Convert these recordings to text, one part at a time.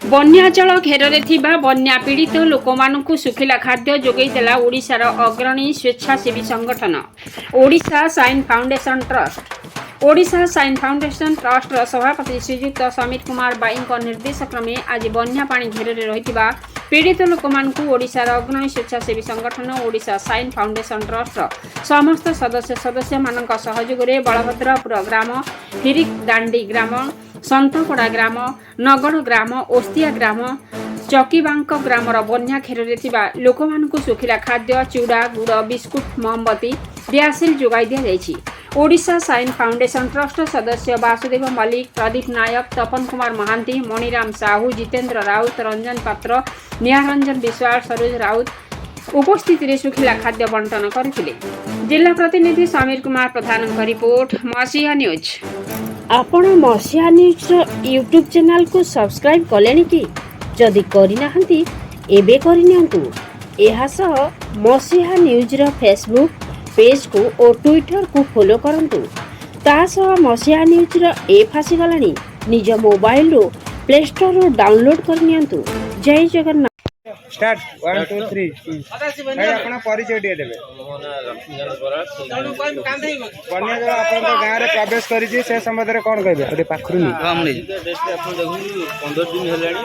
बन्याचल घेर बन्या पीड़ित लोक मानू सुखिला खाद्य जोगैदेला ओडिशार अग्रणी स्वेच्छासेवी संगठन Odisha sign foundation trust. Odisha sign foundation trust सभापति श्रीजुक्त समीर कुमार बाई निर्देश क्रमे आज बन्या पानी घेर रही पीड़ित लोक मानू ओडिशार अग्रणी स्वेच्छासेवी संगठन ओडिशा साइन फाउंडेशन ट्रस्ट समस्त सदस्य मानक सहयोग में बलभद्रपुर ग्राम हिरिकदांडी ग्राम संतपड़ा ग्राम नगड़ ग्राम ओस्तिया ग्राम चकीबांक ग्रामर बन्या घेर लोक मानू सुखिला खाद्य चूड़ा गुड़ बिस्कुट मोमबत्ती दियासिल जोगाई दि ओडिशा साइन फाउंडेशन ट्रस्ट सदस्य वासुदेव मल्लिक प्रदीप नायक तपन कुमार महांती मणिराम साहू जितेन्द्र राउत रंजन पात्र निहारंजन विश्वाल सरोज राउत उपस्थित सुखिला खाद्य बंटन करथिले। जिला प्रतिनिधि समीर कुमार प्रधान रिपोर्ट मसीहा न्यूज। आपण मसीहा न्यूज यूट्यूब चैनल को सब्सक्राइब कलेनी कि जदि करिनाहंती एबे करिनियंतु। एहा सह मसीहा न्यूज रो फेसबुक पेज को और ट्विटर को फॉलो करंतु। ता सह मसीहा न्यूज रो ऐप आसीगलानी निज मोबाइल रो प्ले स्टोर रो डाउनलोड करनियंतु। जय जगन्नाथ। स्टार्ट 1 2 3 भाई अपना परिचय दिए देबे। बन्या जल अपन गाँव रे प्रवेश करिछि से संबंध रे कोन कहबे ओटे पाखरु नि हमने अपन देखु 15 दिन हेलानी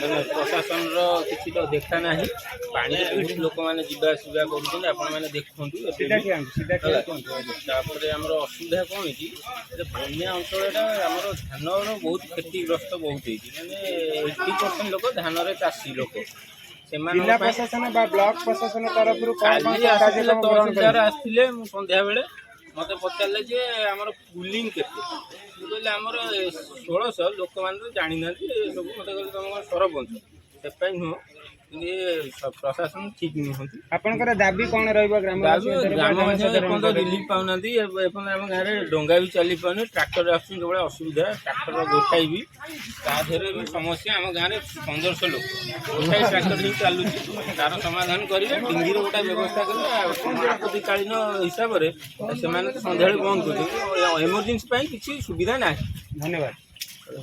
हमर प्रशासन रो किछि तो देखा नाही पानी पीठ लोक माने जिबा सुबा करूछन अपन माने देखथुंतु सीधा तापर हमर असुविधा कोन कि जे बन्या अंचलटा हमर धान रो बहुत क्षतिग्रस्त बहुत हेछि माने 80% लोक धान रे चासी लोक जिला प्रशासन बा ब्लॉक प्रशासन तरफ रु कोन तहसीलदार आस्थिले मु संध्या बेले मते पचारले जे हमर पुलिंग केते कहले हमर 1600 लोक मान जानि ना सब मते कहले तुम सरपंच से पई हो ये प्रशासन ठीक नहीं होती। आपनकर दाबी कोन रहइबो ग्रामवासी एपन रिलीफ पाउनांती एपन हम गारे डोंगा भी चली पाउनी ट्रैक्टर आछन जो असुविधा ट्रैक्टर गोटाई भी ता धेरे भी समस्या हम गारे 1500 लोक गोटाई ट्रैक्टर ही चालू तार समाधान करिवे डिंगी रो गोटा व्यवस्था करे आपत्तिकालीन हिसाब रे से माने संध्याळे बंद कर इमरजेंसी पई किछि सुविधा नाही। धन्यवाद।